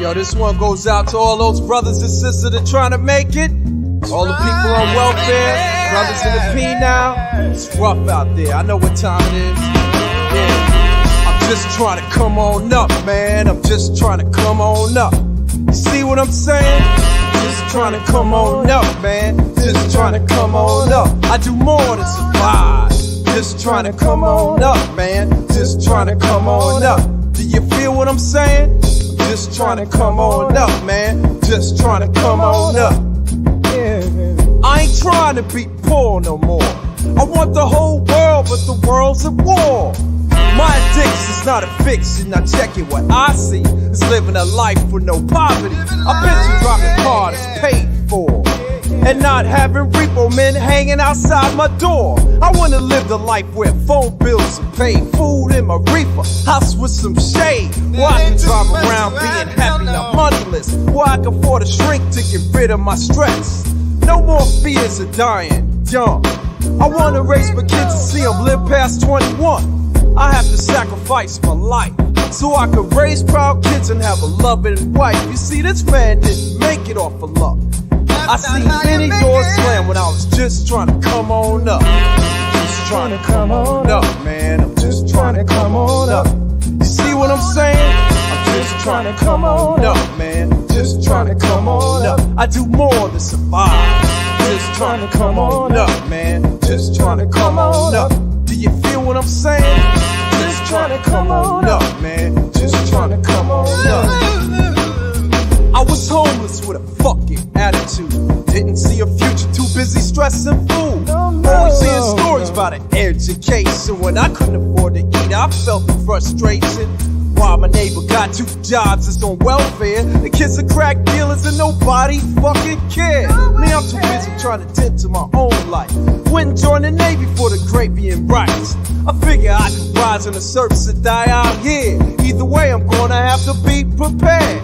Yo, this one goes out to all those brothers and sisters that trying to make it. All the people on welfare, brothers in the P now. It's rough out there. I know what time it is. Yeah, I'm just trying to come on up, man. I'm just trying to come on up. You see what I'm saying? Just trying to come on up, man. Just trying to come on up. I do more than survive. Just trying to come on up, man. Just trying to come on up. Do you feel what I'm saying? Just trying to come on up, man. Just trying to come on up. Yeah. I ain't trying to be poor no more. I want the whole world, but the world's at war. My addiction's not a fiction. Now check it, what I see is living a life with no poverty. I bet you driving car that's paid for, and not having repo men hanging outside my door. I wanna live the life where phone bills are paid, food in my reefer, house with some shade, where I can drive around being happy, not moneyless, where I can afford a shrink to get rid of my stress. No more fears of dying young. I wanna raise my kids and see them live past 21. I have to sacrifice my life so I could raise proud kids and have a loving wife. You see, this man didn't make it off of luck. I seen many doors slam when I was just trying to come on up. Just trying to come on up, man. I'm just trying to come on up. You see what I'm saying? I'm just trying to come on up, man. Just trying to come on up. I do more than survive. Just trying to come on up, man. Just trying to come on up. Do you feel what I'm saying? Just trying to come on up, man. Just trying to come on up. I was homeless with a fucking attitude. Didn't see a future, too busy stressing food. Always hearing stories about an education. When I couldn't afford to eat, I felt the frustration. While my neighbor got 2 jobs, is on welfare. The kids are crack dealers and nobody fucking cares. Me, I'm too busy trying to tend to my own life. Went and joined the Navy for the gravy and rice. I figure I could rise in the service and die out here. Either way, I'm gonna have to be prepared.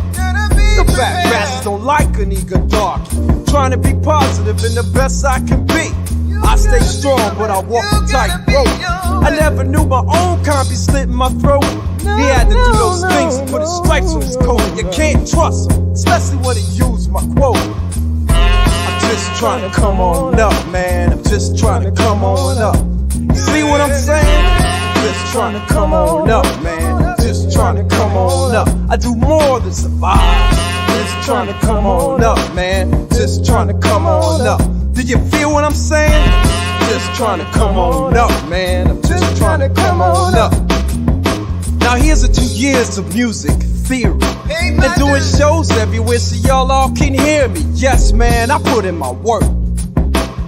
The fat bastards don't like a nigga dark. Trying to be positive and the best I can be. I stay strong, but I walk a tight rope. I never knew my own kind be slitting my throat. He had to do those things to put his stripes on his coat. You can't trust him, especially when he used my quote. I'm just trying to come on up, man. I'm just trying to come on up. You see what I'm saying? Just trying to come on up, man. Just trying to come on up. I do more than survive. Just trying to come on up, man. Just trying to come on up. Do you feel what I'm saying? Just trying to come on up, man. I'm just trying to come on up. Now here's a 2 years of music theory and doing shows everywhere so y'all all can hear me. Yes, man, I put in my work.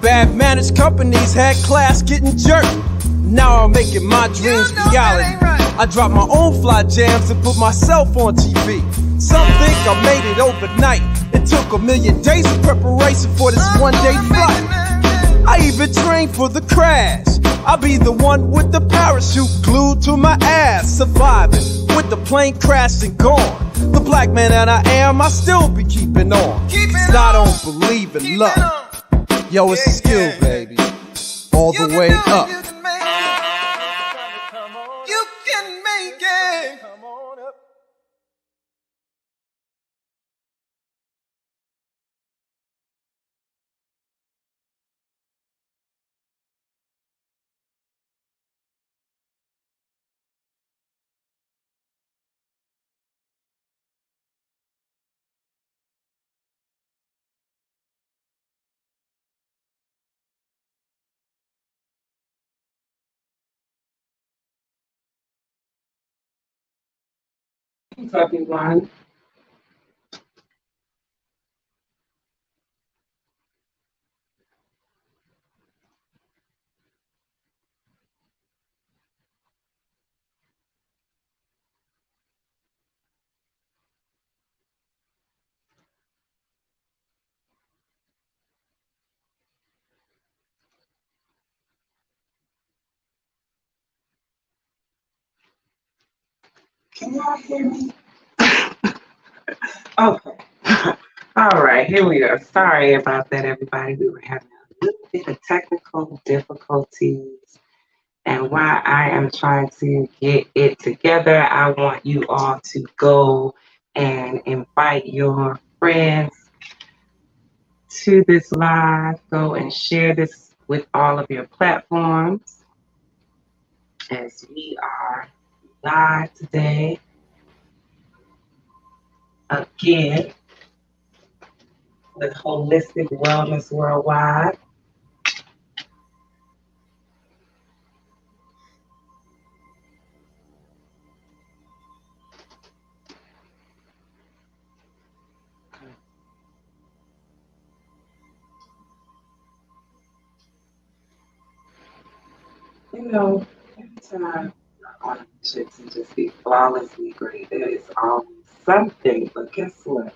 Bad managed companies had class getting jerked. Now I'm making my dreams reality. I drop my own fly jams and put myself on TV. Some think I made it overnight. It took 1,000,000 days of preparation for this one-day flight. I even trained for the crash. I'll be the one with the parachute glued to my ass, surviving with the plane crashed and gone. The black man that I am, I still be keeping on. 'Cause I don't believe in luck. Yo, it's a skill, baby. All the way up. You can make it. Come on up. Thanks, everyone. Can y'all hear me? Okay. All right, here we are. Sorry about that, everybody. We were having a little bit of technical difficulties. And while I am trying to get it together, I want you all to go and invite your friends to this live. Go and share this with all of your platforms as we are live today again with Holistic Wellness Worldwide. You know, every time on chicks and just be flawlessly great, there is always something. But guess what?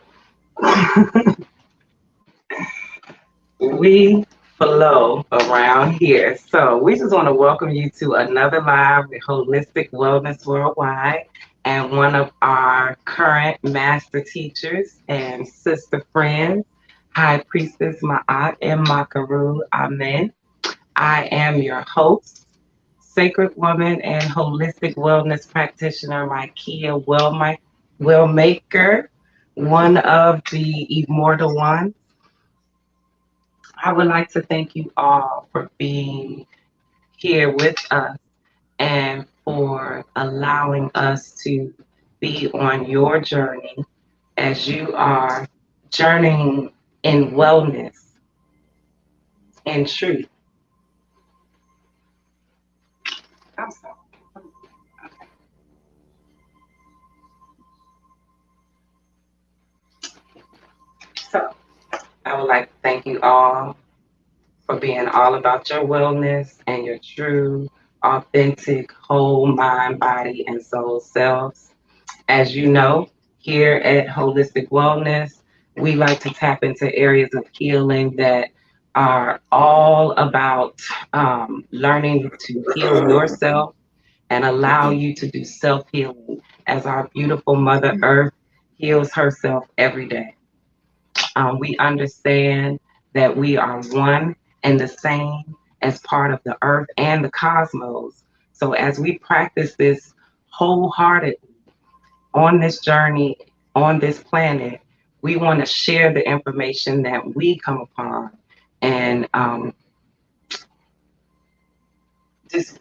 We flow around here. So we just want to welcome you to another live with Holistic Wellness Worldwide and one of our current master teachers and sister friends, High Priestess Ma'at and Maakheru. Amen. I am your host, sacred woman and holistic wellness practitioner, Maakheru Wellmaker, one of the immortal ones. I would like to thank you all for being here with us and for allowing us to be on your journey as you are journeying in wellness and truth. I'm sorry. Okay. So I would like to thank you all for being all about your wellness and your true, authentic, whole mind, body, and soul selves. As you know, here at Holistic Wellness, we like to tap into areas of healing that are all about learning to heal yourself and allow you to do self healing as our beautiful Mother Earth heals herself every day. We understand that we are one and the same as part of the earth and the cosmos. So, as we practice this wholeheartedly on this journey, on this planet, we want to share the information that we come upon and just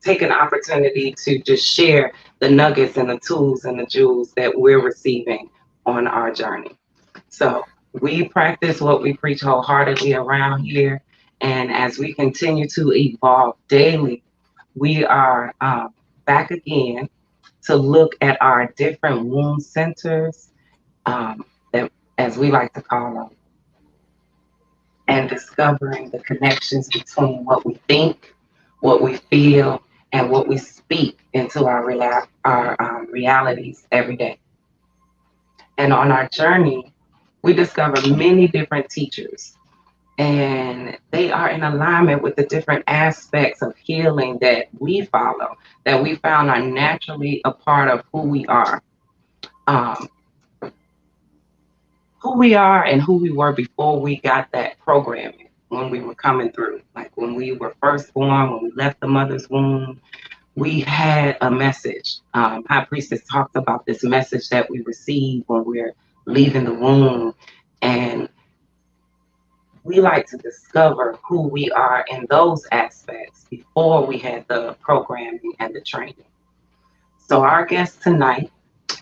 take an opportunity to just share the nuggets and the tools and the jewels that we're receiving on our journey. So we practice what we preach wholeheartedly around here. And as we continue to evolve daily, we are back again to look at our different wound centers, that, as we like to call them, and discovering the connections between what we think, what we feel, and what we speak into our realities every day. And on our journey, we discover many different teachers, and they are in alignment with the different aspects of healing that we follow, that we found are naturally a part of um, who we are and who we were before we got that programming when we were coming through. Like when we were first born, when we left the mother's womb, we had a message. High Priestess talked about this message that we receive when we're leaving the womb. And we like to discover who we are in those aspects before we had the programming and the training. So our guest tonight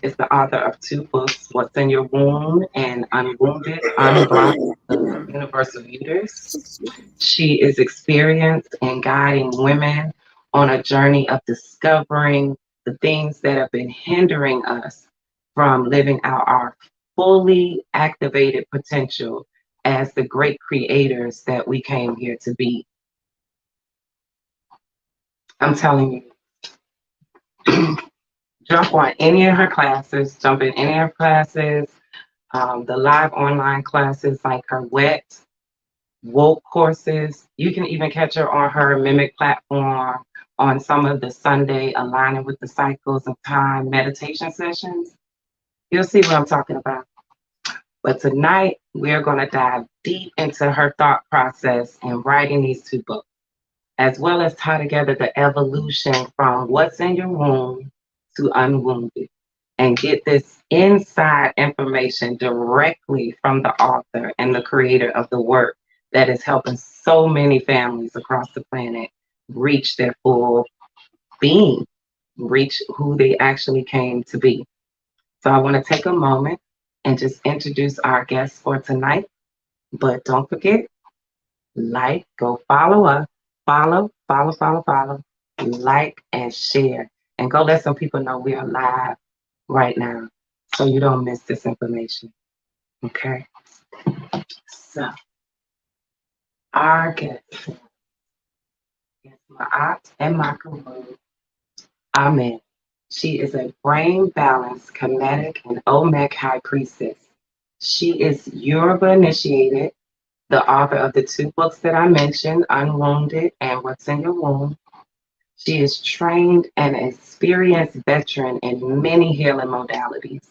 is the author of two books, What's in Your Womb and Unwounded, Unblocking the Universal Uterus. She is experienced in guiding women on a journey of discovering the things that have been hindering us from living out our fully activated potential as the great creators that we came here to be. I'm telling you, jump on any of her classes, jump in any of her classes, the live online classes like her WET, woke courses. You can even catch her on her Mimic platform on some of the Sunday aligning with the cycles of time meditation sessions. You'll see what I'm talking about. But tonight, we're going to dive deep into her thought process in writing these two books, as well as tie together the evolution from what's in your womb to unwounded, and get this inside information directly from the author and the creator of the work that is helping so many families across the planet reach their full being, reach who they actually came to be. So I want to take a moment and just introduce our guests for tonight. But don't forget, like, go follow us, follow, like and share. And go let some people know we are live right now so you don't miss this information. Okay? So, our guest is Maat and Maakheru. Amen. She is a brain balanced, kinetic, and Olmec high priestess. She is Yoruba initiated, the author of the two books that I mentioned, Unwombed and What's in Your Womb. She is trained and experienced veteran in many healing modalities.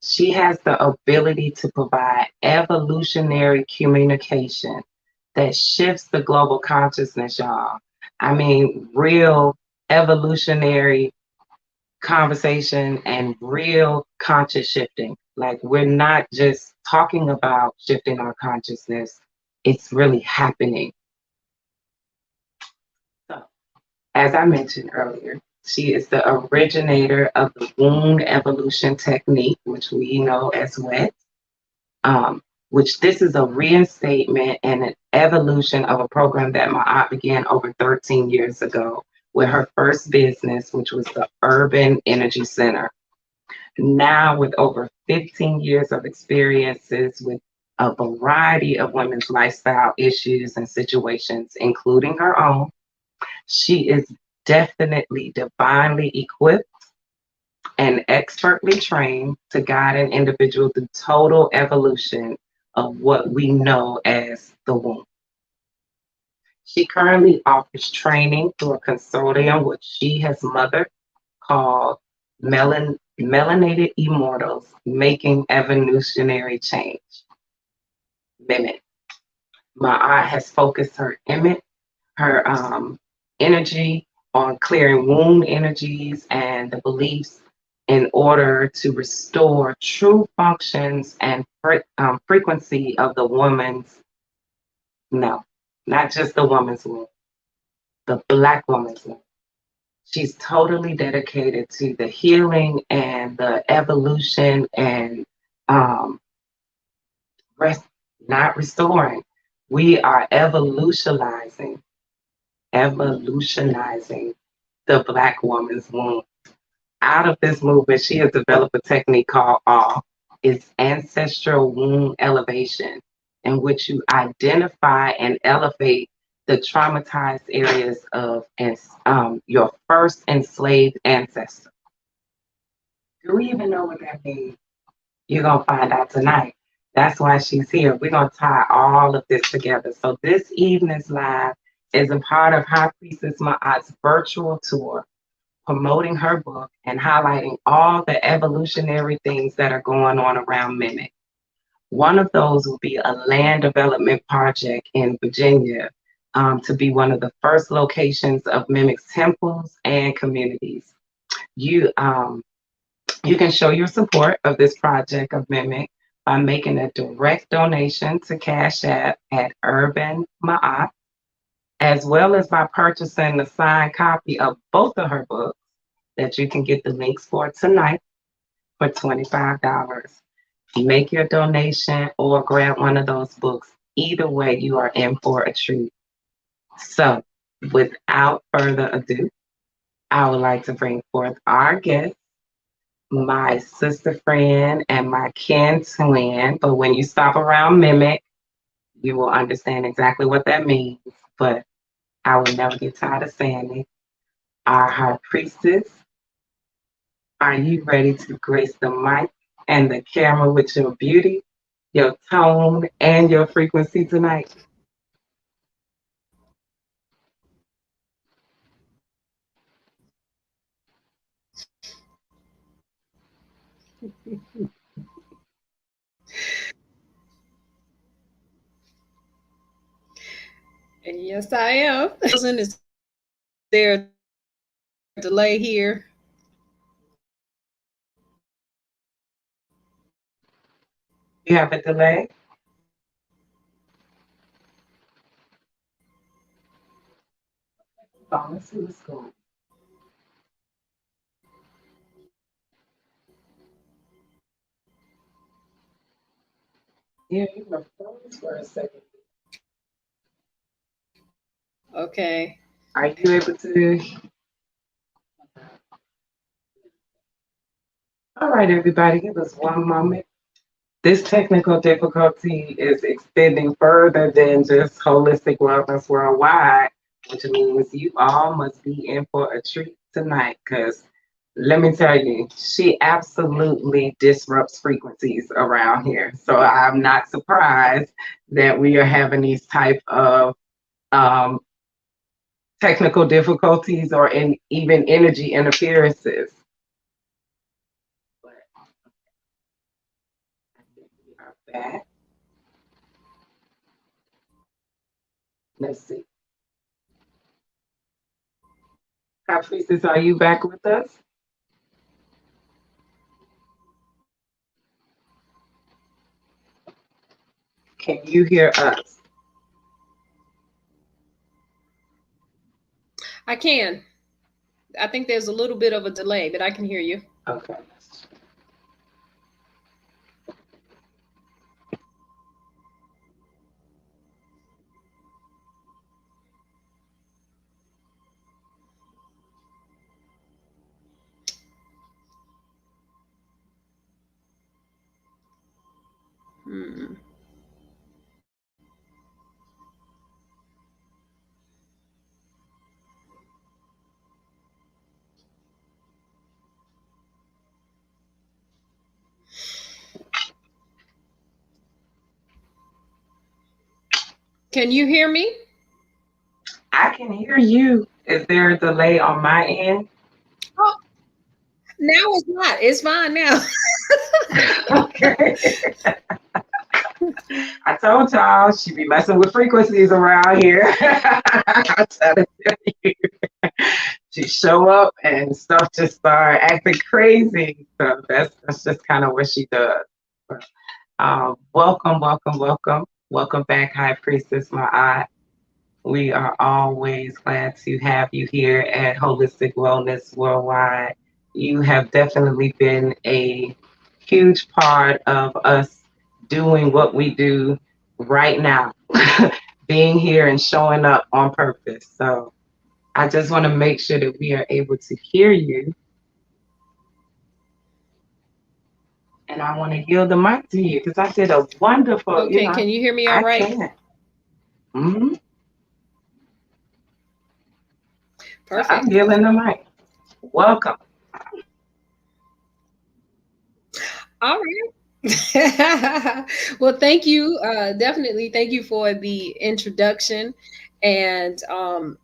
She has the ability to provide evolutionary communication that shifts the global consciousness, y'all. I mean, real evolutionary conversation and real conscious shifting. Like, we're not just talking about shifting our consciousness, it's really happening. So, as I mentioned earlier, she is the originator of the wound evolution technique, which we know as WET, which this is a reinstatement and an evolution of a program that my aunt began over 13 years ago with her first business, which was the Urban Energy Center. Now, with over 15 years of experiences with a variety of women's lifestyle issues and situations, including her own, she is definitely divinely equipped and expertly trained to guide an individual through total evolution of what we know as the womb. She currently offers training through a consortium which she has mothered called Melanated Immortals, Making Evolutionary Change. Mimic. My aunt has focused her energy on clearing wound energies and the beliefs in order to restore true functions and frequency of the woman's, no, not just the woman's womb, the Black woman's womb. She's totally dedicated to the healing and the evolution and not restoring. We are evolutionizing the Black woman's womb. Out of this movement, she has developed a technique called AW. It's ancestral womb elevation, in which you identify and elevate the traumatized areas of your first enslaved ancestor. Do we even know what that means? You're going to find out tonight. That's why she's here. We're going to tie all of this together. So this evening's live is a part of High Priestess Ma'at's virtual tour, promoting her book and highlighting all the evolutionary things that are going on around Mimic. One of those will be a land development project in Virginia to be one of the first locations of Mimic's temples and communities. You can show your support of this project of Mimic by making a direct donation to Cash App at Urban Ma'at, as well as by purchasing the signed copy of both of her books that you can get the links for tonight for $25. Make your donation or grab one of those books. Either way, you are in for a treat. So, without further ado, I would like to bring forth our guest, my sister friend and my kin twin. But when you stop around Mimic, you will understand exactly what that means. But I will never get tired of saying it. Our High Priestess, are you ready to grace the mic and the camera with your beauty, your tone, and your frequency tonight? And yes, I am. Is there a delay here? You have a delay? Oh, let's see what's going on. Yeah, you were froze for a second. Okay. Are you able to? All right, everybody, give us one moment. This technical difficulty is extending further than just holistic wellness worldwide, which means you all must be in for a treat tonight. Because let me tell you, she absolutely disrupts frequencies around here. So I'm not surprised that we are having these type of um, technical difficulties or even energy interferences. But I think we are back. Let's see. High Priestess, are you back with us? Can you hear us? I can. I think there's a little bit of a delay, but I can hear you. Okay. Hmm. Can you hear me? I can hear you. Is there a delay on my end? Oh, now it's not. It's fine now. Okay. I told y'all she be messing with frequencies around here. I tell you. She show up and stuff just start acting crazy. So that's just kind of what she does. But, welcome, welcome, welcome. Welcome back, High Priestess, my eye. We are always glad to have you here at Holistic Wellness Worldwide. You have definitely been a huge part of us doing what we do right now, being here and showing up on purpose. So I just want to make sure that we are able to hear you. And I want to yield the mic to you because I did a wonderful, Okay, can you hear me all I right? can. Mm-hmm. So I'm Perfect. yielding the mic. Welcome. All right. Well, thank you. Definitely thank you for the introduction and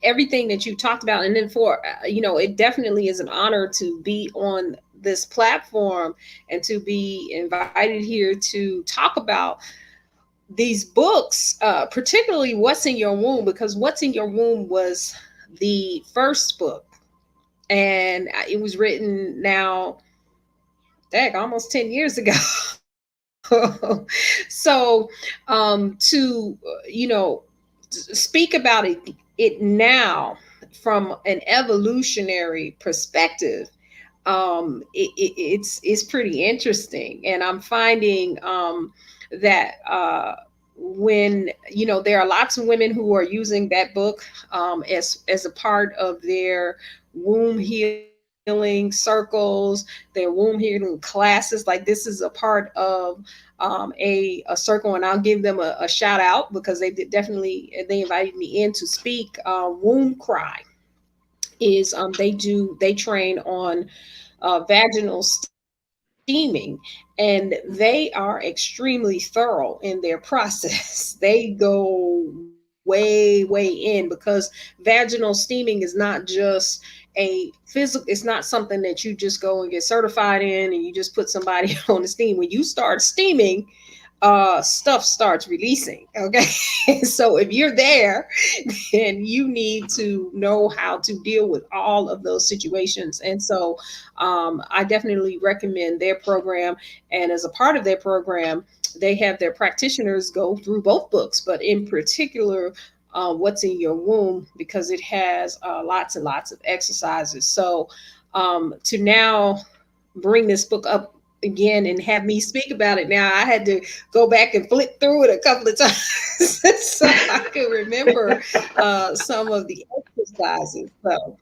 everything that you talked about. And then for, it definitely is an honor to be on this platform and to be invited here to talk about these books, particularly What's in Your Womb, because What's in Your Womb was the first book. And it was written now, dang, almost 10 years ago. So to speak about it now from an evolutionary perspective, it's pretty interesting, and I'm finding that when there are lots of women who are using that book as a part of their womb healing circles, their womb healing classes. Like, this is a part of a circle, and I'll give them a shout out because they invited me in to speak. Womb Cry is they train on vaginal steaming, and they are extremely thorough in their process. They go way in, because vaginal steaming is not just a physical, it's not something that you just go and get certified in and you just put somebody on the steam. When you start steaming, stuff starts releasing. Okay. So if you're there, then you need to know how to deal with all of those situations. And so I definitely recommend their program. And as a part of their program, they have their practitioners go through both books, but in particular, What's in Your Womb, because it has lots and lots of exercises. So to now bring this book up again and have me speak about it now, I had to go back and flip through it a couple of times so I could remember some of the exercises. So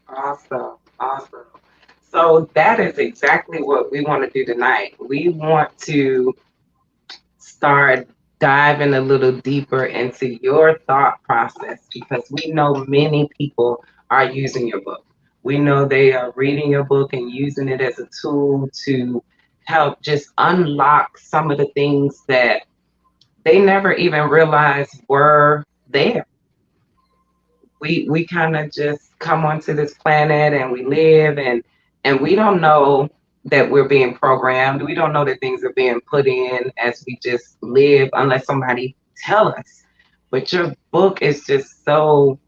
Awesome. Awesome. So that is exactly what we want to do tonight. We want to start diving a little deeper into your thought process because we know many people are using your book. We know they are reading your book and using it as a tool to help just unlock some of the things that they never even realized were there. We kind of just come onto this planet and we live and we don't know that we're being programmed. We don't know that things are being put in as we just live unless somebody tell us. But your book is just so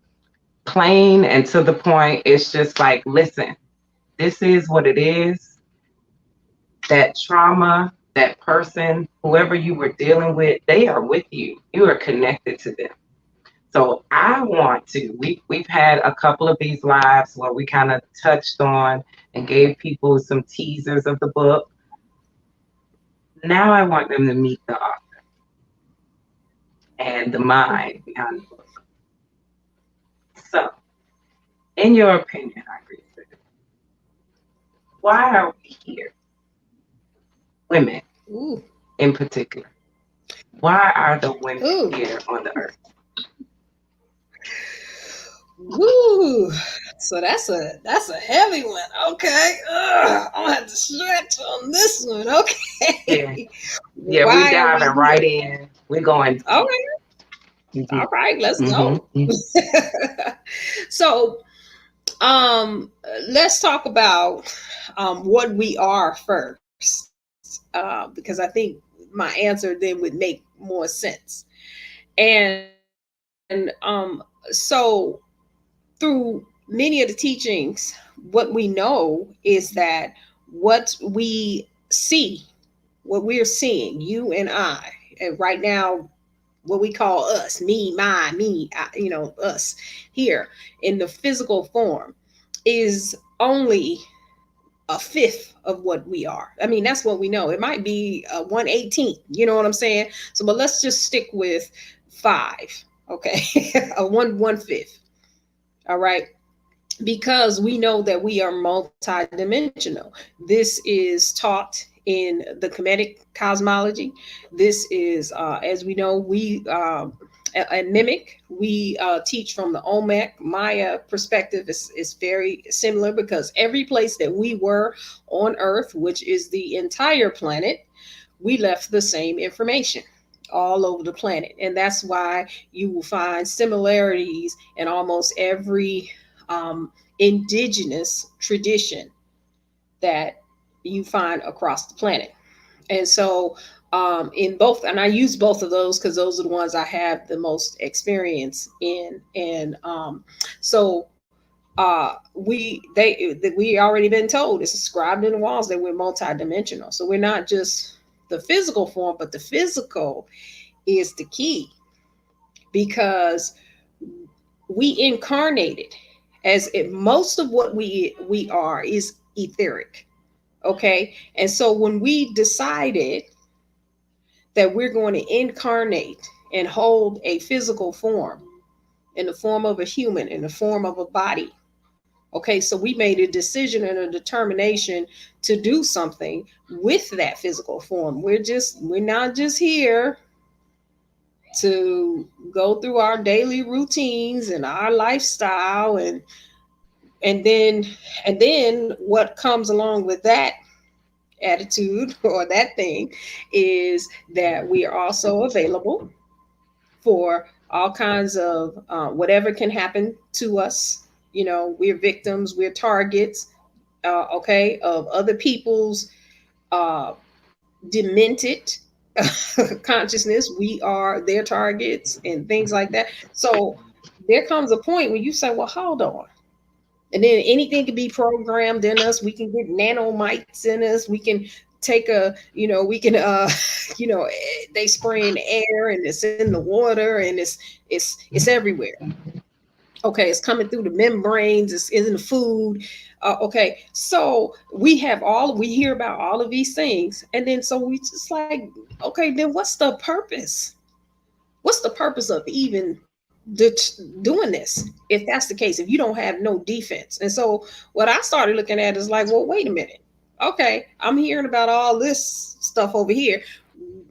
plain and to the point. It's just like, listen, this is what it is. That trauma, that person, whoever you were dealing with, they are with you. You are connected to them. So I want to. We've had a couple of these lives where we kind of touched on and gave people some teasers of the book. Now I want them to meet the author and the mind behind the book. So, in your opinion, I agree with it. Why are we here? Women ooh, in particular. Why are the women ooh, here on the earth? woo. So that's a heavy one. Okay. Ugh, I'm gonna have to stretch on this one. Yeah, Okay. yeah, we Why are we diving right here? in. We're going Okay. deep. All right, let's go. Mm-hmm. So let's talk about what we are first, because I think my answer then would make more sense. And so through many of the teachings, what we know is that what we see, what we're seeing, you and I, and right now, what we call us, me, my, me, us here in the physical form is only a fifth of what we are. I mean, that's what we know. It might be a 1/18th, you know what I'm saying? So, but let's just stick with five, okay? A one fifth. All right. Because we know that we are multidimensional. This is taught in the Kemetic cosmology. This is, as we know, we at Mimic, we teach from the Olmec Maya perspective. Is very similar because every place that we were on Earth, which is the entire planet, we left the same information all over the planet. And that's why you will find similarities in almost every indigenous tradition that you find across the planet. And so, in both, and I use both of those because those are the ones I have the most experience in. And so, we already been told, it's inscribed in the walls that we're multidimensional. So we're not just the physical form, but the physical is the key because we incarnated as if most of what we are is etheric. Okay. And so when we decided that we're going to incarnate and hold a physical form in the form of a human, in the form of a body. Okay, so we made a decision and a determination to do something with that physical form. We're not just here to go through our daily routines and our lifestyle and then and then what comes along with that attitude or that thing is that we are also available for all kinds of whatever can happen to us. You know, we're victims, we're targets, okay, of other people's uh, demented consciousness. We are their targets and things like that. So there comes a point when you say, well, hold on. And then anything can be programmed in us. We can get nanomites in us. We can take a, we can, they spray in the air and it's in the water and it's everywhere. Okay, it's coming through the membranes. It's in the food. Okay, so we hear about all of these things, and then so we just like, okay, then what's the purpose? What's the purpose of even doing this? If that's the case, if you don't have no defense, and so what I started looking at is like, well, wait a minute. Okay, I'm hearing about all this stuff over here.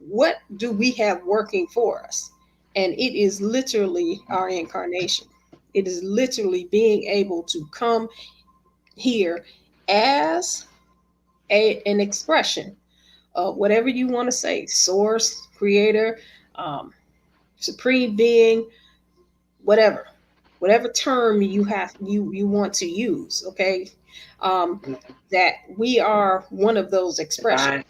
What do we have working for us? And it is literally our incarnation. It is literally being able to come here as an expression of whatever you want to say, source, creator, supreme being, whatever term you want to use. Okay. That we are one of those expressions.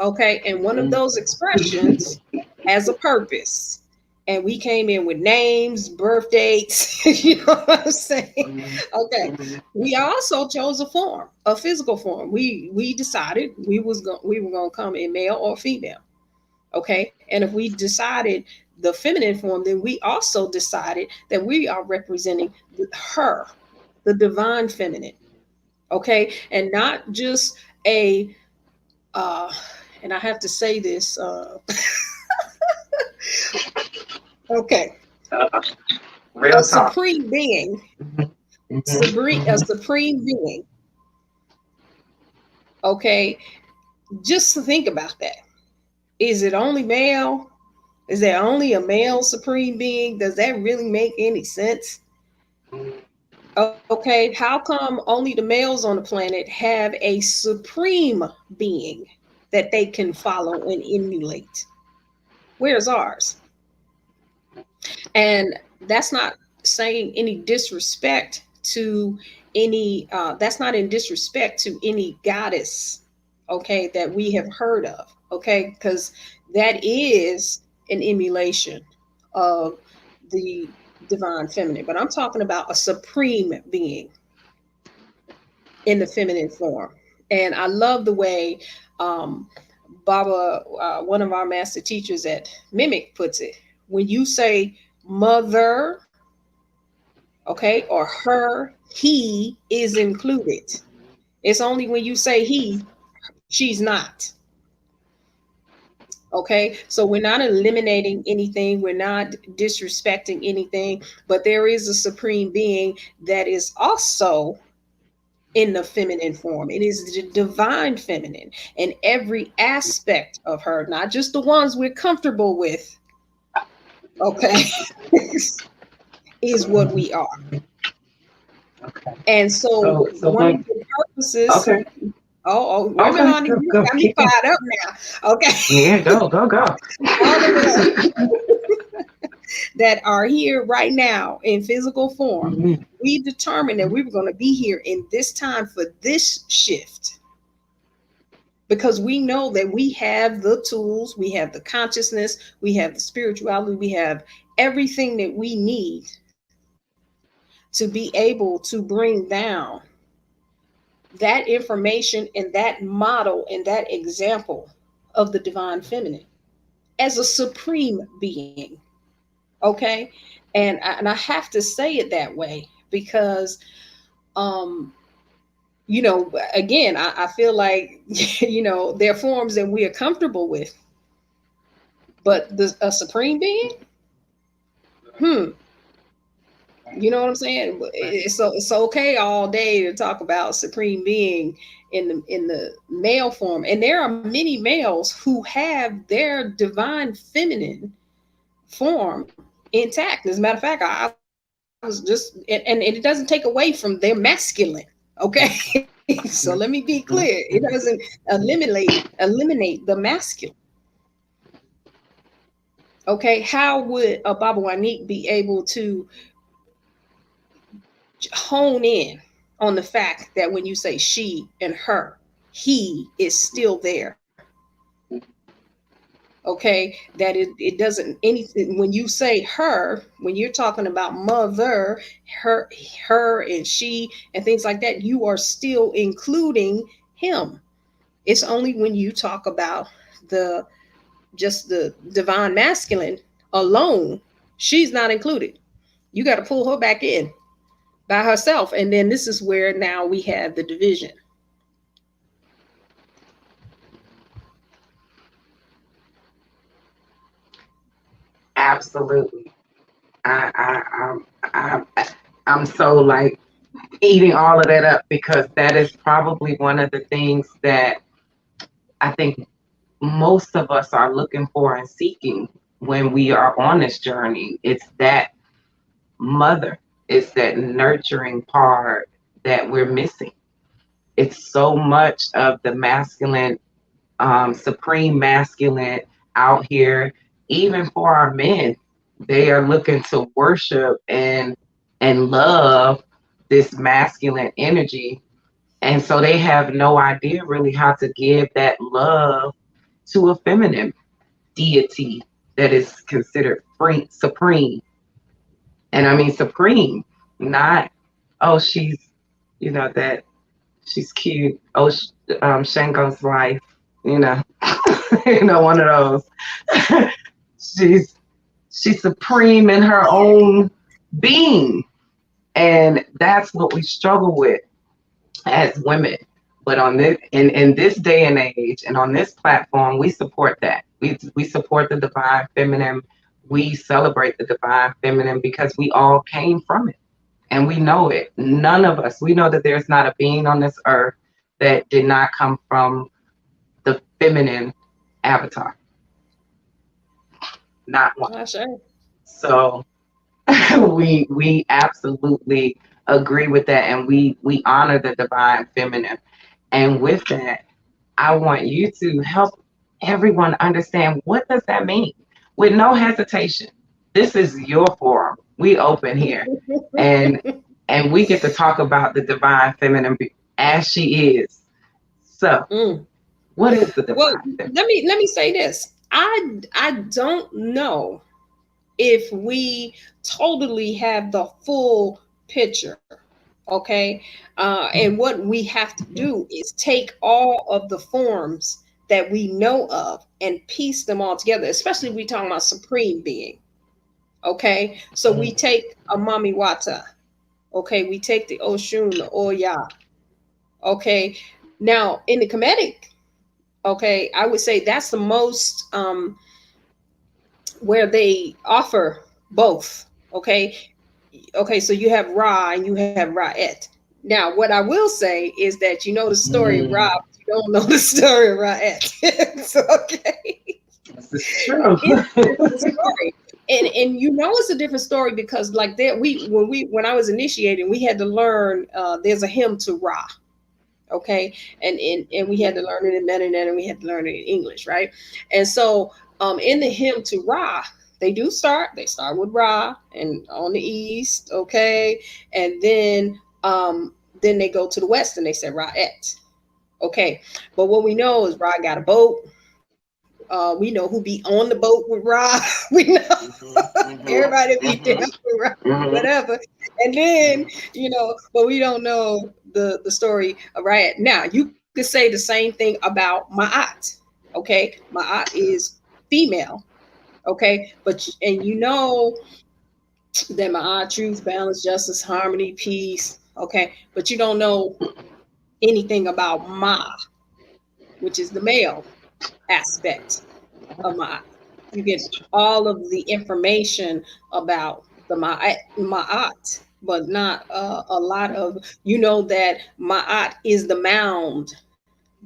Okay. And one of those expressions has a purpose. And we came in with names, birth dates, you know what I'm saying? Okay. We also chose a form, a physical form. We decided we were going to come in male or female. Okay. And if we decided the feminine form, then we also decided that we are representing her, the divine feminine. Okay. And not just and I have to say this, okay. Real talk. Supreme being. A supreme being. Okay. Just think about that. Is it only male? Is there only a male supreme being? Does that really make any sense? Okay. How come only the males on the planet have a supreme being that they can follow and emulate? Where's ours? And that's not saying any disrespect to any, that's not in disrespect to any goddess, okay, that we have heard of, okay, because that is an emulation of the divine feminine. But I'm talking about a supreme being in the feminine form. And I love the way Baba, one of our master teachers at Mimic, puts it. When you say mother, okay, or her, he is included. It's only when you say he, she's not. Okay, so we're not eliminating anything, we're not disrespecting anything, but there is a supreme being that is also in the feminine form. It is the divine feminine, and every aspect of her, not just the ones we're comfortable with, okay, is what we are. Okay. And so one of the purposes. Okay. Wait a minute, honey, you got me fired up now. Okay. Yeah, go. That are here right now in physical form. We determined that we were going to be here in this time for this shift, because we know that we have the tools, we have the consciousness, we have the spirituality, we have everything that we need to be able to bring down that information and that model and that example of the divine feminine as a supreme being. Okay. And I have to say it that way because, again, I feel like, there are forms that we are comfortable with, but a supreme being, you know what I'm saying? It's okay all day to talk about supreme being in the male form. And there are many males who have their divine feminine form intact. As a matter of fact, I was just, and it doesn't take away from their masculine. Okay. So let me be clear. It doesn't eliminate the masculine. Okay. How would a Baba Wanik be able to hone in on the fact that when you say she and her, he is still there. Okay, that it doesn't anything when you say her, when you're talking about mother, her and she and things like that, you are still including him. It's only when you talk about the just the divine masculine alone, she's not included. You got to pull her back in by herself. And then this is where now we have the division. Absolutely. I'm so like eating all of that up because that is probably one of the things that I think most of us are looking for and seeking when we are on this journey. It's that mother, it's that nurturing part that we're missing. It's so much of the masculine, supreme masculine out here, even for our men. They are looking to worship and love this masculine energy. And so they have no idea really how to give that love to a feminine deity that is considered supreme. And I mean supreme, not, oh, she's, that she's cute. Oh, Shango's life, you know, one of those. she's she's supreme in her own being. And that's what we struggle with as women. But on this in this day and age and on this platform, we support that. We support the divine feminine. We celebrate the divine feminine because we all came from it. And we know it. None of us, we know that there's not a being on this earth that did not come from the feminine avatar. Not one. Oh, sure. So we absolutely agree with that, and we honor the divine feminine. And with that, I want you to help everyone understand, what does that mean with no hesitation. This is your forum. We open here, and we get to talk about the divine feminine as she is. So what is the divine feminine? Let me say this. I don't know if we totally have the full picture. Okay. And what we have to do is take all of the forms that we know of and piece them all together, especially if we're talking about supreme being. Okay. So we take a Mami Wata. Okay. We take the Oshun, the Oya. Okay. Now in the Kemetic, okay, I would say that's the most where they offer both. Okay. Okay, so you have Ra and you have Ra'et. Now, what I will say is that you know the story of Ra, but you don't know the story of Ra'et. So, okay. This is true. It's a story. And you know it's a different story because like there when I was initiating, we had to learn there's a hymn to Ra. Okay. And we had to learn it in Mennonite and we had to learn it in English, right? And so in the hymn to Ra, they start with Ra and on the east, okay, and then they go to the west and they say Ra'et, okay. But what we know is Ra got a boat. We know who be on the boat with Ra. We know everybody be there with Ra, whatever. And then but we don't know the story of Ra'et. Now you could say the same thing about Ma'at, okay. Ma'at is female. Okay, and you know that Ma'at, truth, balance, justice, harmony, peace. Okay, but you don't know anything about Ma, which is the male aspect of Ma'at. You get all of the information about the Ma'at, but not a lot of, that Ma'at is the mound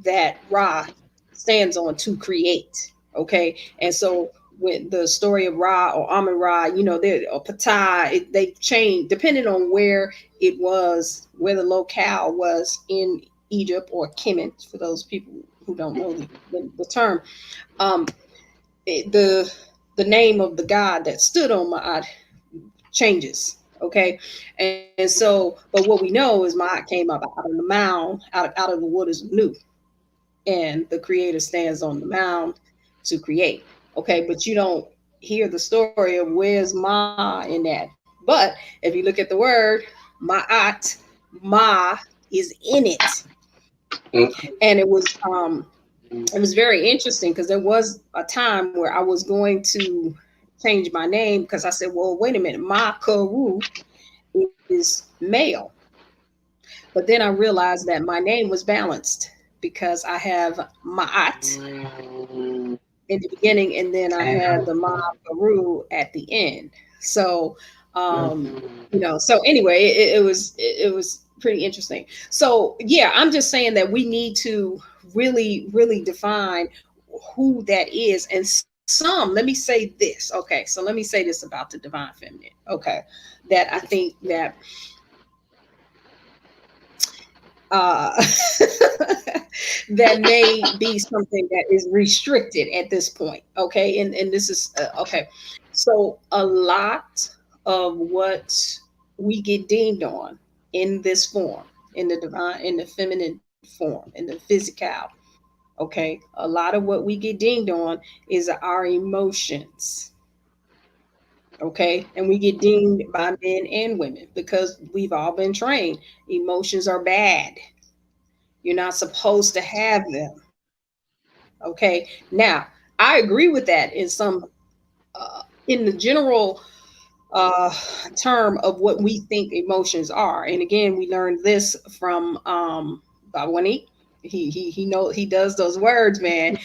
that Ra stands on to create. Okay, and so with the story of Ra or Amun Ra, or Ptah, they change depending on where it was, where the locale was in Egypt or Kemet, for those people who don't know the term. The name of the god that stood on Ma'at changes. Okay, and so, but what we know is Ma'at came up out of the mound, out of the waters of Nu. and the creator stands on the mound to create. Okay, but you don't hear the story of where's Ma in that. But if you look at the word Ma'at, Ma is in it. And it was very interesting because there was a time where I was going to change my name because I said, well, wait a minute, Maakheru is male. But then I realized that my name was balanced because I have Ma'at in the beginning, and then I have the Maakheru at the end. So, so anyway, it was pretty interesting. So yeah, I'm just saying that we need to really, really define who that is. And some, let me say this. Okay, so let me say this about the divine feminine. Okay, that I think that that may be something that is restricted at this point. Okay, and this is okay. So a lot of what we get deemed on in this form, in the divine, in the feminine form, in the physical. Okay, a lot of what we get deemed on is our emotions. Okay, and we get deemed by men and women because we've all been trained. Emotions are bad. You're not supposed to have them. Okay. Now, I agree with that in some, in the general uh, term of what we think emotions are. And again, we learned this from Bawani. He does those words, man.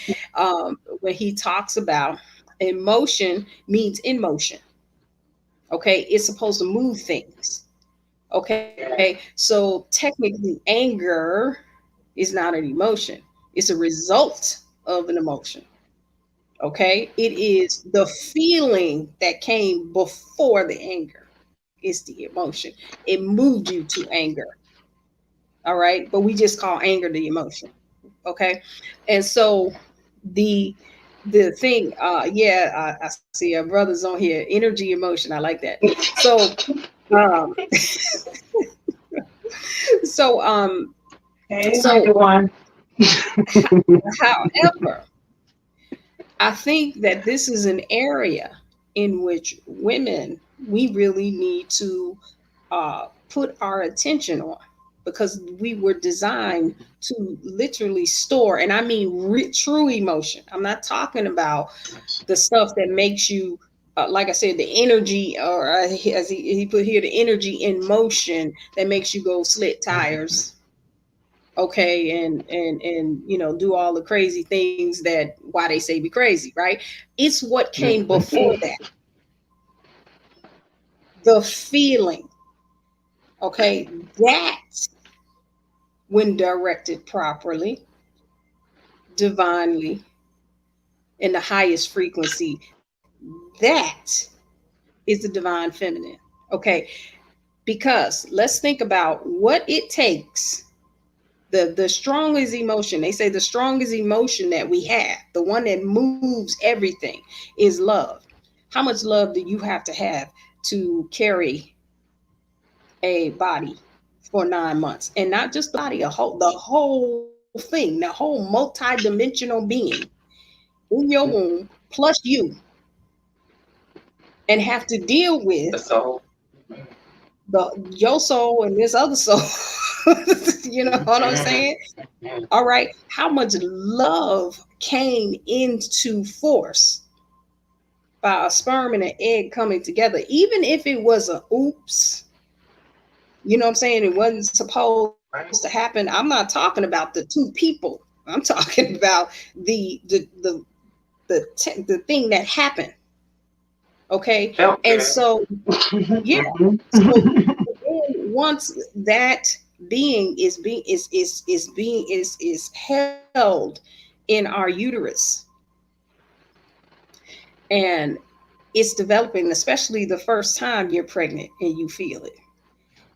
When he talks about emotion means in motion. Okay, it's supposed to move things. Okay, so technically, anger is not an emotion, it's a result of an emotion. Okay, it is the feeling that came before the anger, is the emotion. It moved you to anger. All right, but we just call anger the emotion. Okay, and so the the thing, I see our brothers on here, energy, emotion. I like that. So, um, so, Hey, so, everyone. however, I think that this is an area in which women, we really need to put our attention on because we were designed to literally store, and I mean true emotion. I'm not talking about the stuff that makes you, like I said, the energy, or as he put here, the energy in motion that makes you go slit tires, okay, and do all the crazy things that why they say be crazy, right? It's what came before that, the feeling, okay, that when directed properly, divinely, in the highest frequency, that is the divine feminine. Okay, because let's think about what it takes. The strongest emotion, they say the strongest emotion that we have, the one that moves everything, is love. How much love do you have to carry a body for 9 months? And not just the body, the whole thing, the whole multi-dimensional being in your womb, plus you, and have to deal with The soul. your soul and this other soul. You know what I'm saying? All right. How much love came into force by a sperm and an egg coming together, even if it was a oops, you know what I'm saying? It wasn't supposed to happen. I'm not talking about the two people. I'm talking about the thing that happened. Okay. Felt And good. so, yeah. So once that being is held in our uterus, and it's developing, especially the first time you're pregnant and you feel it,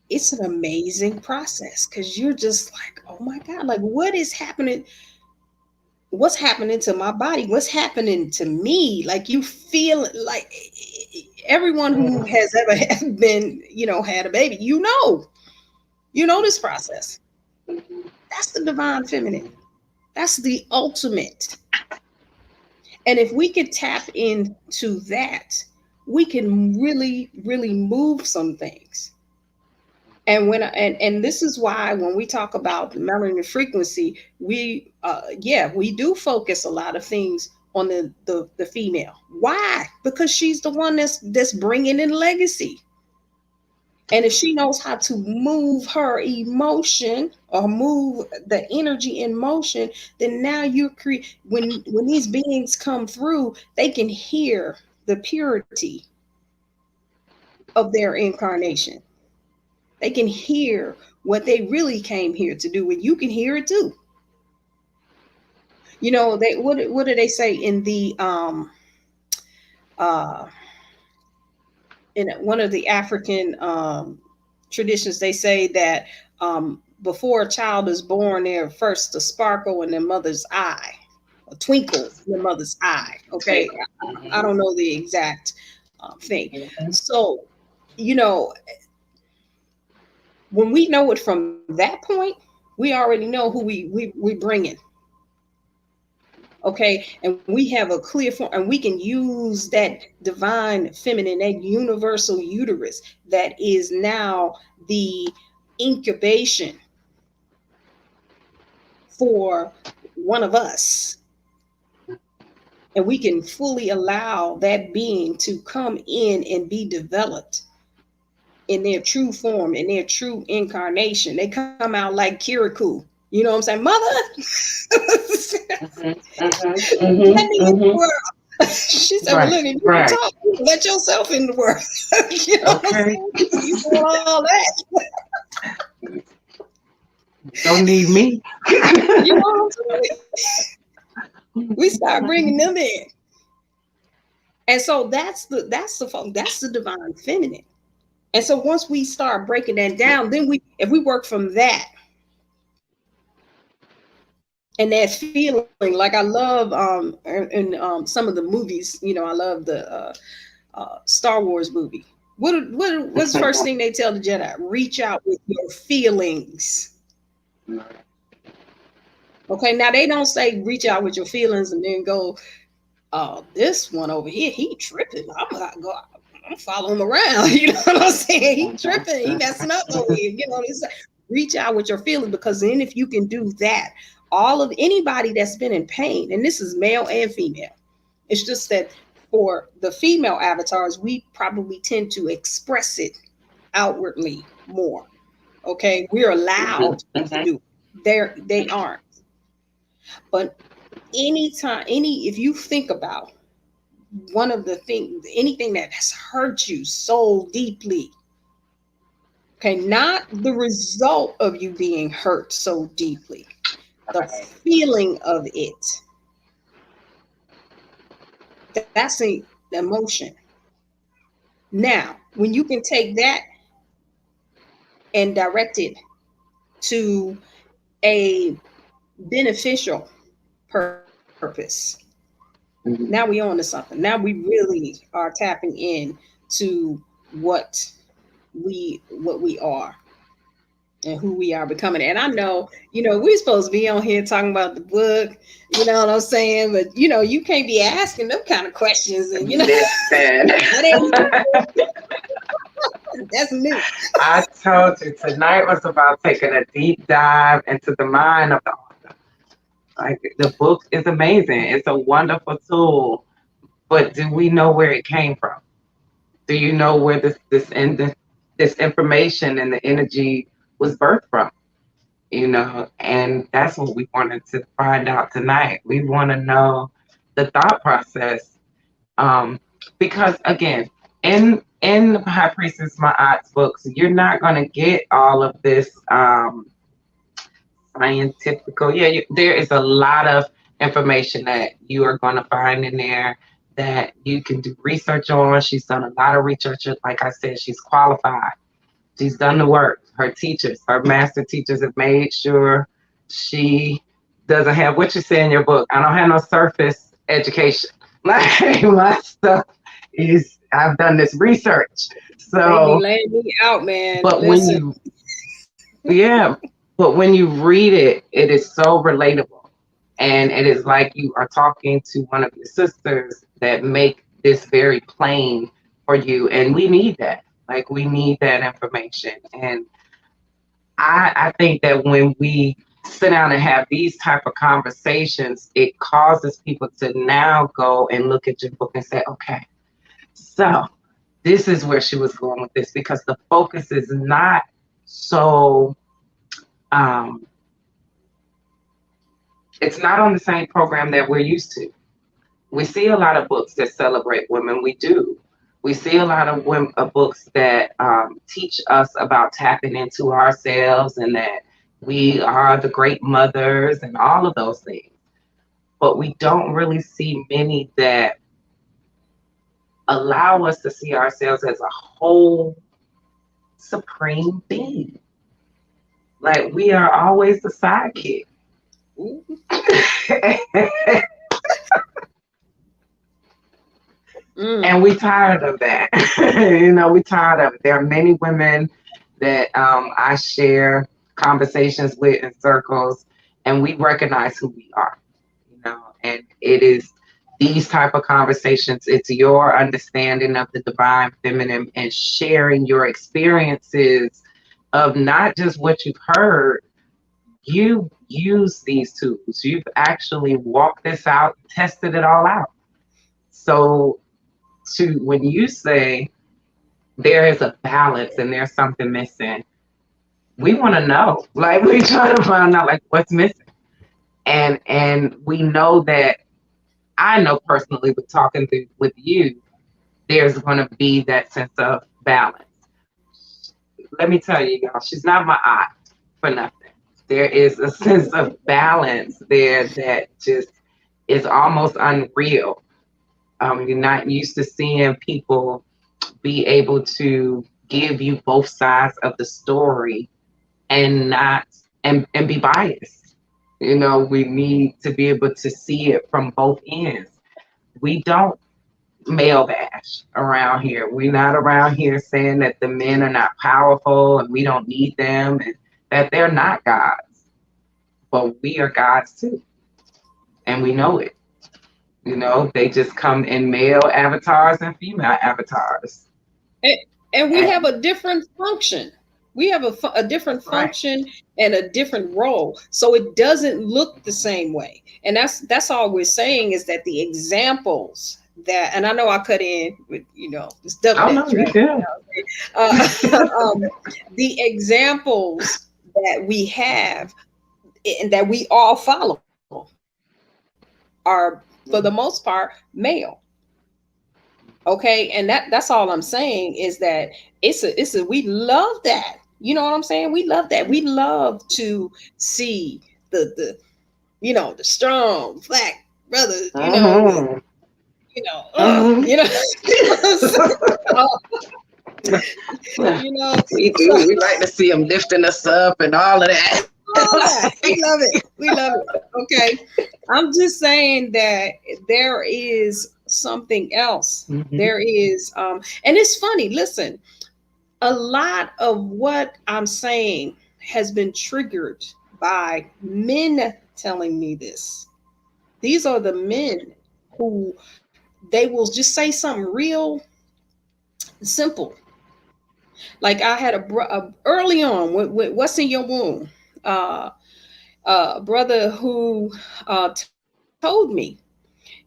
it's an amazing process because you're just like, oh my God, like what is happening? What's happening to my body? What's happening to me? Like you feel like everyone who has ever been, had a baby, you know this process. That's the divine feminine. That's the ultimate. And if we could tap into that, we can really, really move some things. And and this is why when we talk about the melanin frequency, we do focus a lot of things on the female. Why? Because she's the one that's bringing in legacy. And if she knows how to move her emotion or move the energy in motion, then now you create, when these beings come through, they can hear the purity of their incarnation. They can hear what they really came here to do, and you can hear it too. You know, they what do they say in the in one of the African traditions? They say that before a child is born, they're first a sparkle in their mother's eye, a twinkle in their mother's eye. Okay, I don't know the exact thing. So, you know, when we know it from that point, we already know who we bring in. Okay, and we have a clear form, and we can use that divine feminine, that universal uterus that is now the incubation for one of us. And we can fully allow that being to come in and be developed in their true form, in their true incarnation. They come out like Kirikou. You know what I'm saying? Mother, let me in the world. She said, well, look, you can talk, let yourself in the world. You know what I'm saying? You want all that. Don't need me. You know what I'm saying? We start bringing them in. And so that's the divine feminine. And so once we start breaking that down, then if we work from that, and that feeling, like I love in some of the movies, you know, I love the Star Wars movie. What's the first thing they tell the Jedi? Reach out with your feelings. Okay, now they don't say reach out with your feelings and then go, this one over here, he tripping. I'm following him around. You know what I'm saying? He tripping, he messing up over here. You know, it's reach out with your feelings, because then if you can do that, all of anybody that's been in pain, and this is male and female, it's just that for the female avatars, we probably tend to express it outwardly more. Okay, we're allowed to do it. They aren't. But if you think about one of the things, anything that has hurt you so deeply, okay, not the result of you being hurt so deeply, the feeling of it, that's the emotion. Now, when you can take that and direct it to a beneficial purpose, now we on to something. Now we really are tapping in to what we are and who we are becoming. And I know, you know, we're supposed to be on here talking about the book, you know what I'm saying? But, you know, you can't be asking them kind of questions. And, you know, that's new. I told you, tonight was about taking a deep dive into the mind of the author. Like, the book is amazing. It's a wonderful tool. But do we know where it came from? Do you know where this information and the energy was birthed from? You know, and that's what we wanted to find out tonight. We want to know the thought process, because again, in High Priestess Maat's books, you're not going to get all of this scientifical. Yeah, there is a lot of information that you are going to find in there that you can do research on. She's done a lot of research. Like I said, she's qualified. She's done the work. Her teachers, her master teachers have made sure she doesn't have what you say in your book. I don't have no surface education. Like, my stuff is, I've done this research. So lay me out, man. But Listen. but when you read it, it is so relatable. And it is like you are talking to one of your sisters that make this very plain for you. And we need that. Like, we need that information. And I think that when we sit down and have these type of conversations, it causes people to now go and look at your book and say, okay, so this is where she was going with this, because the focus is not so, it's not on the same program that we're used to. We see a lot of books that celebrate women. We do. We see a lot of books that teach us about tapping into ourselves and that we are the great mothers and all of those things. But we don't really see many that allow us to see ourselves as a whole supreme being. Like, we are always the sidekick. And we tired of that. We tired of it. There are many women that I share conversations with in circles, and we recognize who we are, and it is these type of conversations. It's your understanding of the divine feminine and sharing your experiences of not just what you've heard. You use these tools. You've actually walked this out, tested it all out. So when you say there is a balance and there's something missing, we want to know. Like, we try to find out, like, what's missing. And we know that, I know personally with talking with you, there's going to be that sense of balance. Let me tell you, y'all, she's not my eye for nothing. There is a sense of balance there that just is almost unreal. You're not used to seeing people be able to give you both sides of the story and not and be biased. We need to be able to see it from both ends. We don't male bash around here. We're not around here saying that the men are not powerful and we don't need them and that they're not gods. But we are gods too. And we know it. They just come in male avatars and female avatars. And we have a different function. We have a different function, right, and a different role. So it doesn't look the same way. And that's all we're saying, is that the examples that, and I know I cut in with, this double dutch, right? The examples that we have and that we all follow are, for the most part, male. Okay, and that's all I'm saying, is that it's a we love that. You know what I'm saying? We love that. We love to see the the strong black brothers, We do. We like to see them lifting us up and all of that. We love it. We love it. Okay. I'm just saying that there is something else. Mm-hmm. There is, and it's funny, listen, a lot of what I'm saying has been triggered by men telling me this. These are the men who, they will just say something real simple. Like, I had a early on with What's in Your Womb, brother who told me,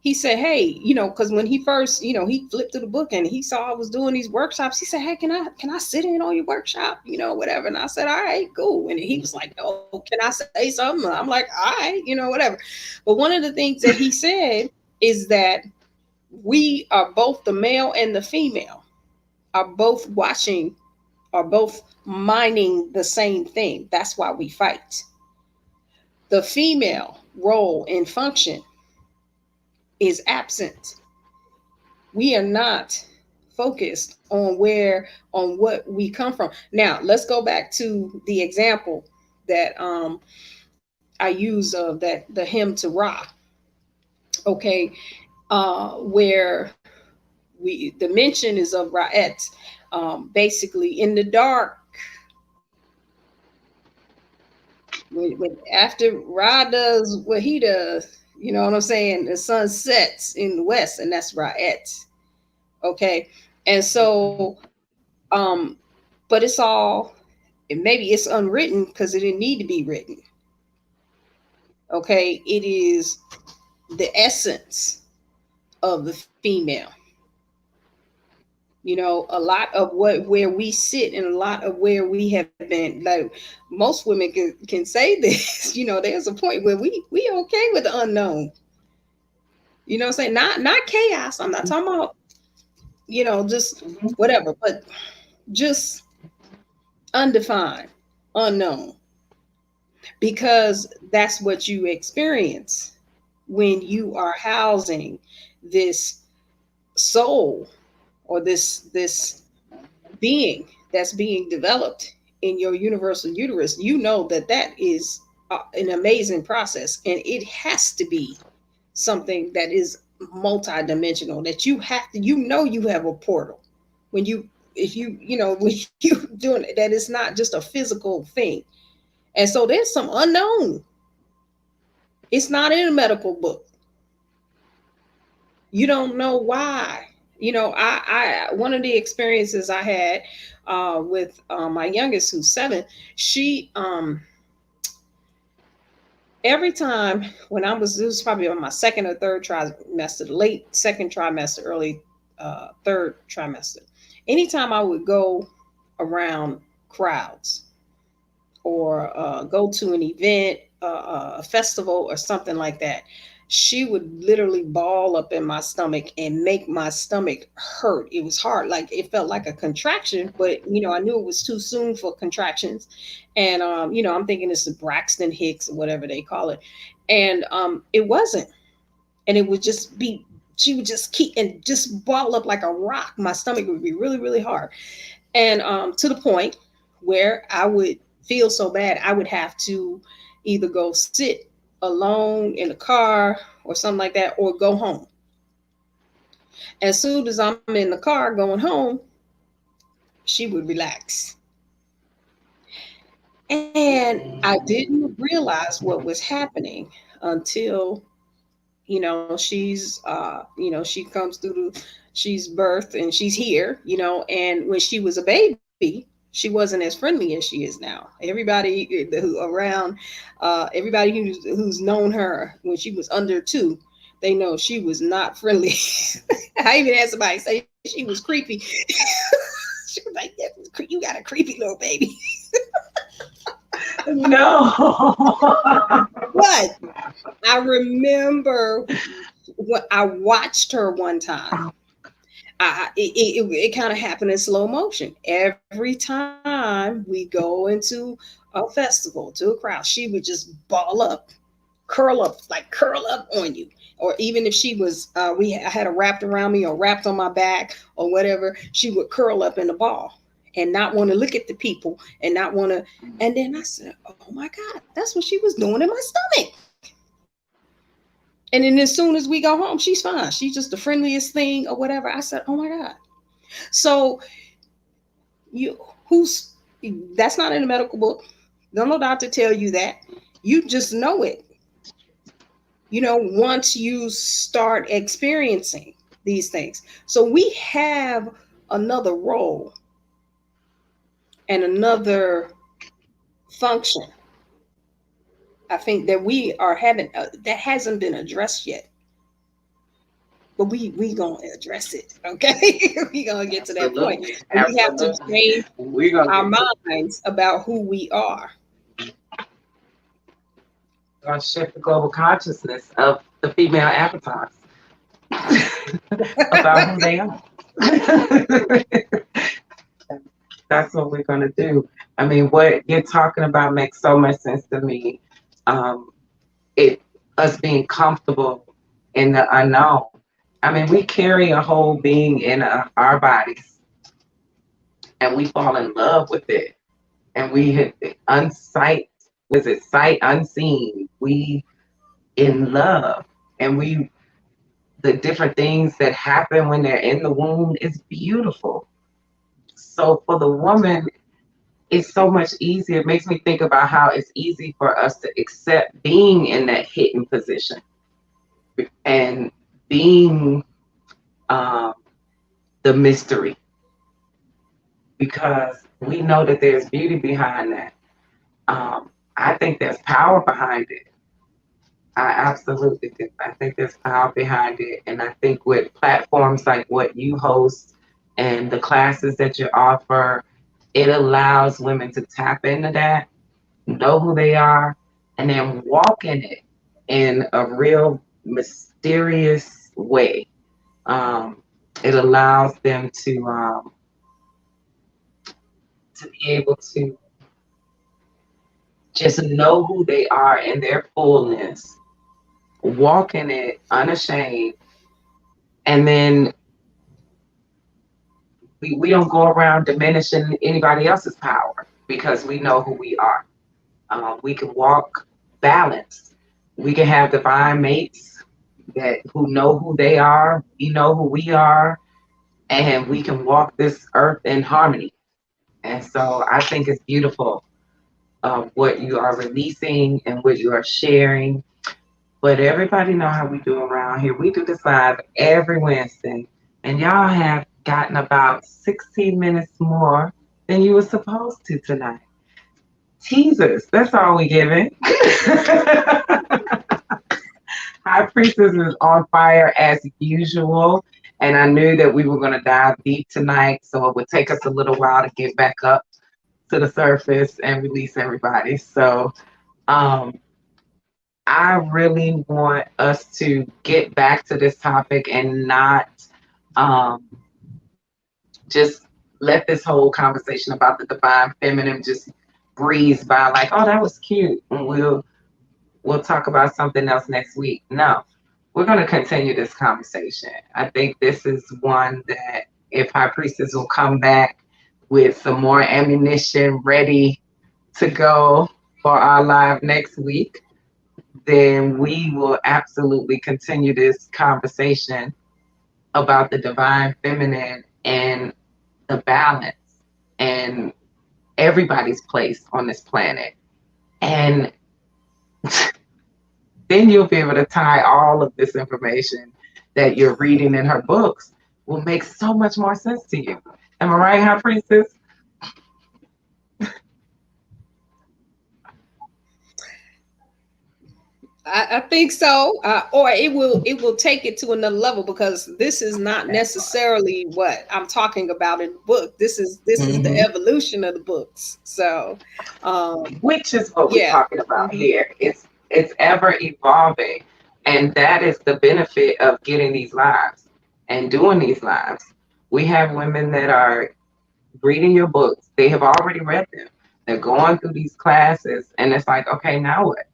he said, hey, because when he first, he flipped through the book and he saw I was doing these workshops. He said, hey, can I sit in on your workshop? Whatever. And I said, all right, cool. And he was like, oh, can I say something? I'm like, all right, whatever. But one of the things that he said is that we are both, the male and the female, are both watching, are both mining the same thing. That's why we fight. The female role and function is absent. We are not focused on what we come from. Now, let's go back to the example that I use of the hymn to Ra. Okay, where the mention is of Ra'et, basically in the dark. when after Ra does what he does, you know what I'm saying? The sun sets in the west, and that's Ra'et. Okay. And so, but it's all, and maybe it's unwritten because it didn't need to be written. Okay. It is the essence of the female. You know, a lot of where we sit and a lot of where we have been, like most women can say this, you know, there's a point where we okay with the unknown. You know what I'm saying? Not chaos. I'm not talking about, you know, just whatever, but just undefined, unknown. Because that's what you experience when you are housing this soul or this being that's being developed in your universal uterus. You know that is an amazing process, and it has to be something that is multidimensional, that you have to, you know, you have a portal when you, if you know, when you doing it, that it's not just a physical thing. And so there's some unknown. It's not in a medical book. You don't know why. You know, I one of the experiences I had with my youngest, who's 7, she every time when I was, it was probably on my second or third trimester, late second trimester, early third trimester. Anytime I would go around crowds or go to an event, a festival or something like that, she would literally ball up in my stomach and make my stomach hurt. It was hard. Like it felt like a contraction, but you know, I knew it was too soon for contractions. And, you know, I'm thinking it's the Braxton Hicks or whatever they call it. And it wasn't. And it would just be, she would just keep and just ball up like a rock. My stomach would be really, really hard. And to the point where I would feel so bad, I would have to either go sit alone in the car or something like that, or go home. As soon as I'm in the car going home, she would relax. And I didn't realize what was happening until, you know, she's, you know, she comes through she's birthed and she's here, you know, and when she was a baby, she wasn't as friendly as she is now. Everybody who around, everybody who's known her when she was under 2, they know she was not friendly. I even had somebody say she was creepy. She was like, yeah, you got a creepy little baby. No. But I remember when I watched her one time. It kind of happened in slow motion. Every time we go into a festival, to a crowd, she would just ball up, curl up on you. Or even if she was, I had her wrapped around me or wrapped on my back or whatever, she would curl up in a ball and not want to look at the people and not want to. And then I said, oh my God, that's what she was doing in my stomach. And then as soon as we go home, she's fine. She's just the friendliest thing or whatever. I said, oh my God. So that's not in the medical book. Don't no doctor tell you that. You just know it. You know, once you start experiencing these things. So we have another role and another function, I think, that we are having that hasn't been addressed yet, but we gonna address it. Okay, we gonna get to that point. And we have to change our minds about who we are. Gonna shift the global consciousness of the female avatars about who they are. That's what we're gonna do. I mean, what you're talking about makes so much sense to me. Us being comfortable in the unknown. I mean, we carry a whole being in our bodies, and we fall in love with it, and we hit sight unseen. We in love, and the different things that happen when they're in the womb is beautiful. So for the woman, it's so much easier. It makes me think about how it's easy for us to accept being in that hidden position and being um, the mystery, because we know that there's beauty behind that. I think there's power behind it. I absolutely do. I think there's power behind it. And I think with platforms like what you host and the classes that you offer, it allows women to tap into that, know who they are, and then walk in it in a real mysterious way. Um, it allows them to be able to just know who they are in their fullness, walk in it unashamed, and then we don't go around diminishing anybody else's power because we know who we are. We can walk balanced. We can have divine mates that who know who they are. We know who we are, and we can walk this earth in harmony. And so I think it's beautiful what you are releasing and what you are sharing. But everybody know how we do around here. We do this live every Wednesday, and y'all have gotten about 16 minutes more than you were supposed to tonight. Teasers, that's all we giving. High Priestess is on fire as usual, and I knew that we were going to dive deep tonight, so it would take us a little while to get back up to the surface and release everybody. So, I really want us to get back to this topic and not just let this whole conversation about the divine feminine just breeze by like, oh, that was cute, and we'll talk about something else next week. No, we're going to continue this conversation. I think this is one that if High Priestess will come back with some more ammunition ready to go for our live next week, then we will absolutely continue this conversation about the divine feminine and the balance and everybody's place on this planet. And then you'll be able to tie all of this information that you're reading in her books will make so much more sense to you. Am I right, High Priestess? I think so, or it will take it to another level, because this is not necessarily what I'm talking about in the book. This is the evolution of the books. So, which is what we're talking about here. It's ever evolving, and that is the benefit of getting these lives and doing these lives. We have women that are reading your books. They have already read them. They're going through these classes, and it's like, okay, now what?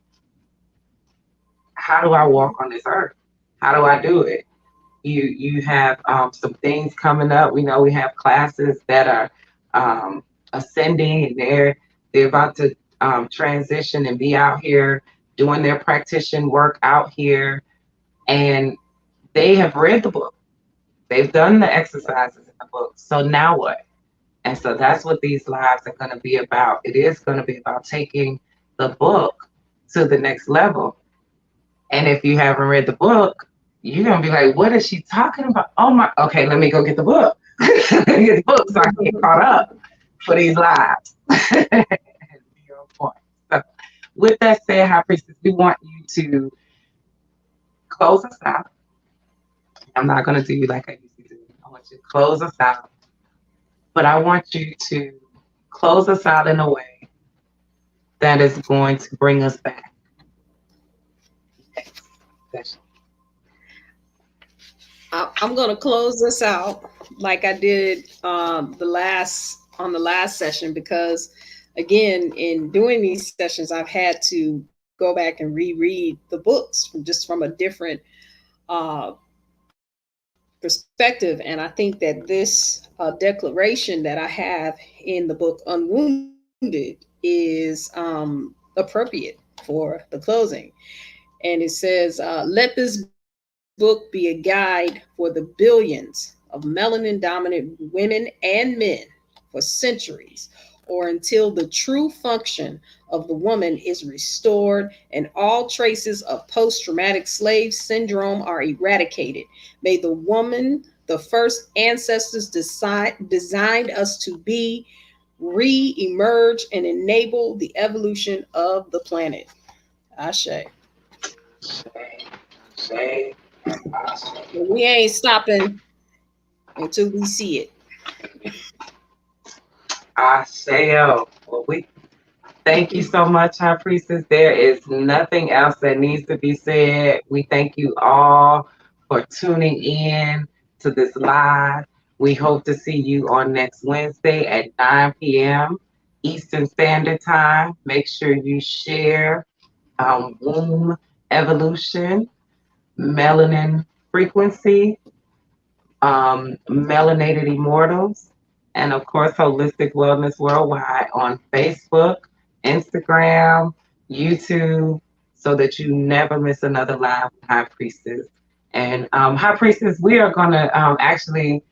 How do I walk on this earth? How do I do it? You have some things coming up. We know we have classes that are ascending, and they're about to transition and be out here doing their practitioner work out here, and they have read the book. They've done the exercises in the book. So now what? And so that's what these lives are going to be about. It is going to be about taking the book to the next level. And if you haven't read the book, you're going to be like, what is she talking about? Oh my, okay, let me go get the book. Let me get the book so I can get caught up for these lives. So with that said, High Priestess, we want you to close us out. I'm not going to do you like I used to do. I want you to close us out. But I want you to close us out in a way that is going to bring us back. I'm going to close this out like I did the last session, because again, in doing these sessions, I've had to go back and reread the books from a different perspective. And I think that this declaration that I have in the book Unwombed is appropriate for the closing. And it says, let this book be a guide for the billions of melanin dominant women and men for centuries or until the true function of the woman is restored and all traces of post-traumatic slave syndrome are eradicated. May the woman, the first ancestors designed us to be, re-emerge and enable the evolution of the planet. Ashe. Say, We ain't stopping until we see it. I say, well, we thank you so much, High Priestess. There is nothing else that needs to be said. We thank you all for tuning in to this live. We hope to see you on next Wednesday at 9 p.m. Eastern Standard Time. Make sure you share womb evolution, melanin frequency, melanated immortals, and of course, Holistic Wellness Worldwide on Facebook, Instagram, YouTube, so that you never miss another live with High Priestess. And High Priestess, we are going to actually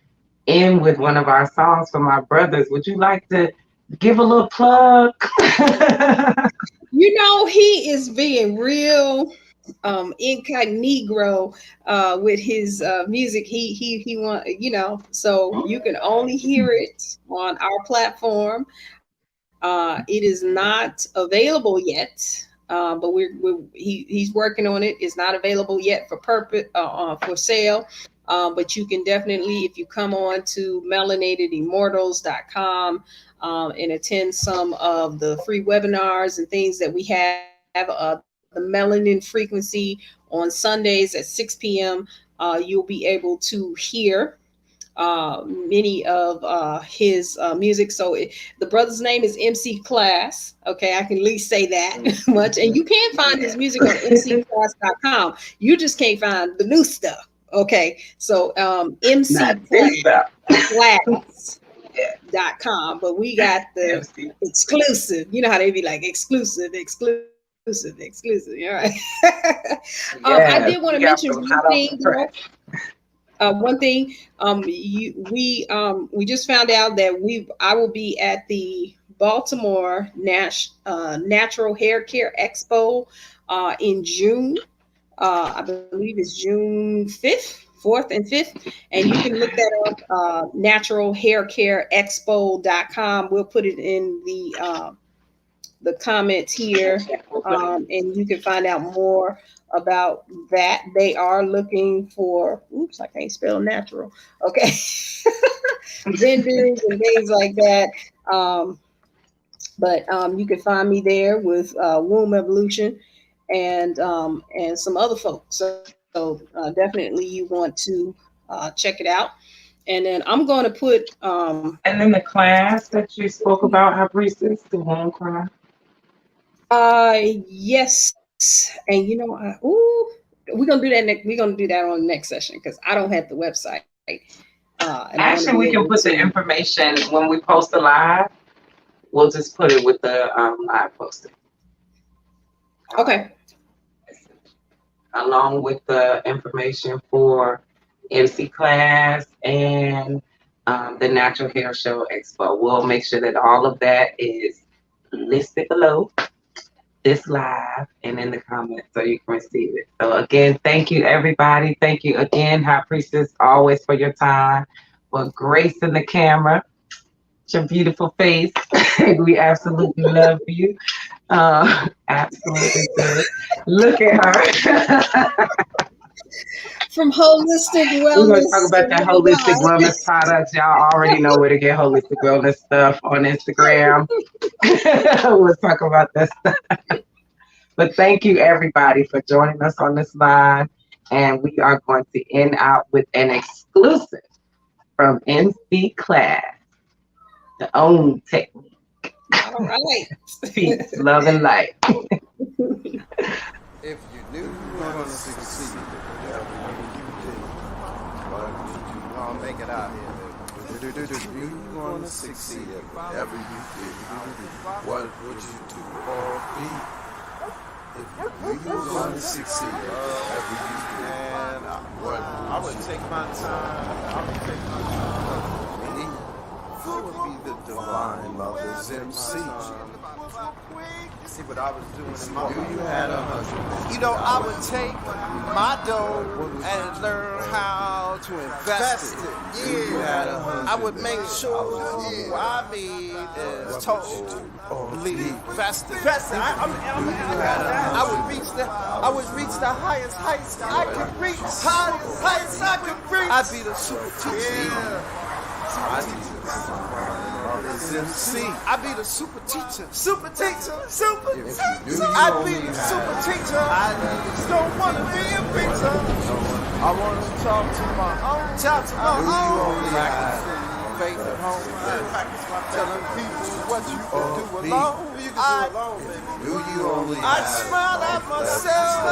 end with one of our songs from our brothers. Would you like to give a little plug? You know, he is being real incognito with his music. He want, you know, so you can only hear it on our platform. It is not available yet, but he's working on it. It's not available yet for for sale. But you can definitely, if you come on to melanatedimmortals.com and attend some of the free webinars and things that we have, the melanin frequency on Sundays at 6 p.m., you'll be able to hear many of his music. So the brother's name is MC Class. Okay, I can at least say that much. And you can find his music on mcclass.com. You just can't find the new stuff. Okay, so mcclass.com, but we got the exclusive. You know how they be like exclusive. All right. I did want to mention one thing. We just found out that I will be at the Baltimore Natural Hair Care Expo in June. I believe it's June 5th, 4th and 5th. And you can look that up, naturalhaircareexpo.com. We'll put it in the comments here, and you can find out more about that. They are looking for, I can't spell natural. Okay. Vendors and things like that. But you can find me there with Womb Evolution and some other folks. So definitely you want to check it out. And then I'm going to put and then the class that you spoke about, High Priestess, the womb class. Yes, and you know, we're gonna do that next. We're gonna do that on the next session because I don't have the website. Actually, we can put the information when we post the live. We'll just put it with the live posting. Okay. Along with the information for MC Class and the Natural Hair Show Expo, we'll make sure that all of that is listed below this live and in the comments so you can receive it. So again, thank you everybody. Thank you again, High Priestess, always for your time, for gracing the camera. It's your beautiful face. We absolutely love you. Absolutely good. Look at her. From Holistic Wellness. We're going to talk about that Holistic Wellness products. Y'all already know where to get Holistic Wellness stuff on Instagram. We'll talk about that stuff. But thank you, everybody, for joining us on this live. And we are going to end out with an exclusive from MC Class, the OWN technique. All right. Peace, love, and light. If you knew you were going to succeed, whatever you did, what would you do? I'll make it out here, baby. If you knew you were going to succeed, whatever you did, what would you do or be? If you knew you were going to succeed, whatever you did, and I would take my time. I would take my time. What would be the divine mothers mother's MC. See what I was doing in my you had 100. You know, I would take my dough and learn how to invest it. Yeah. I would make sure I mean is totally invested. I would reach the highest heights I could reach. Highest heights I could reach. I'd be the super teacher. MC. I'd be the super teacher. Super teacher. Super teacher. I'd be the super teacher. I just don't want to be a preacher. I want to talk to my own. Talk to my own. Faith at home. Telling people what you can do alone. I smile at myself.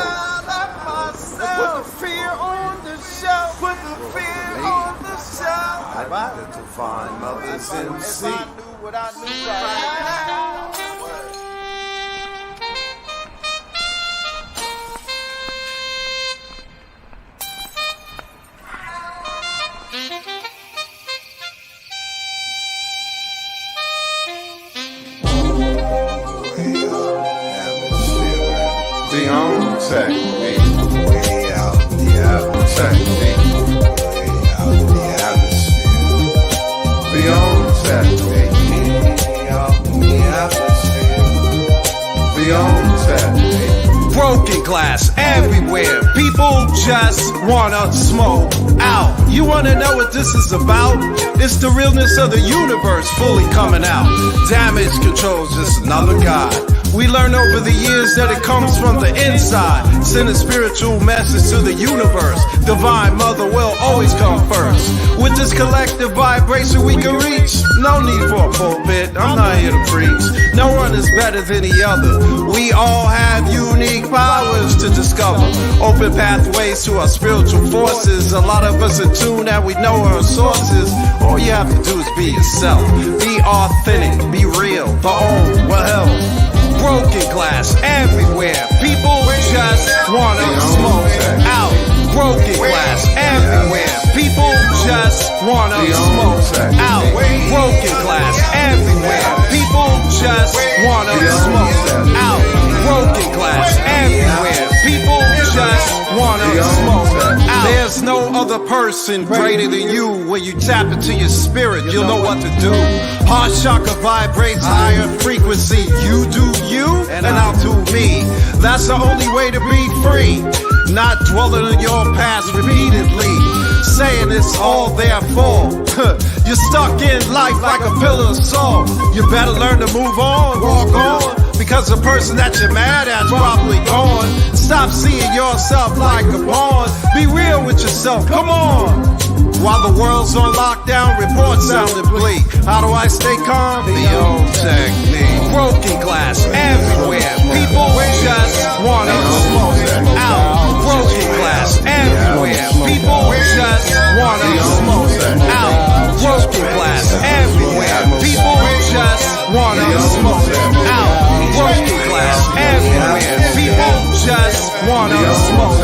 Put the fear on the shelf. Put the fear on the shelf. I need to find mother's MC. If I knew what I knew right now. The on tech, way out the atmosphere. Way out the atmosphere. The on tech, way out the atmosphere. The on tech. Broken glass everywhere. People just wanna smoke out. You wanna know what this is about? It's the realness of the universe fully coming out. Damage control's just another god. We learn over the years that it comes from the inside. Send a spiritual message to the universe. Divine Mother will always come first. With this collective vibration we can reach. No need for a pulpit, I'm not here to preach. No one is better than the other. We all have unique powers to discover. Open pathways to our spiritual forces. A lot of us are tuned that we know our sources. All you have to do is be yourself. Be authentic, be real, the own, well hell. Broken glass everywhere. People just wanna smoke out. Broken glass everywhere. People just wanna smoke out. Broken glass everywhere. People just wanna smoke out. Broken glass everywhere. People just wanna smoke out. There's no other person greater than you. When you tap into your spirit, you'll know what to do. Heart chakra vibrates higher frequency. You do you, and I'll do me. That's the only way to be free. Not dwelling on your past repeatedly. Saying it's all there for. You're stuck in life like a pillar of salt. You better learn to move on, walk on. Because the person that you're mad at's probably gone. Stop seeing yourself like a pawn. Be real with yourself, come on. While the world's on lockdown, reports sounding bleak. How do I stay calm? The old technique. Broken glass everywhere. People just wanna smoke out. Broken glass everywhere. People just wanna smoke out. Broken glass everywhere. People just wanna smoke out. Broken glass everywhere. People just wanna smoke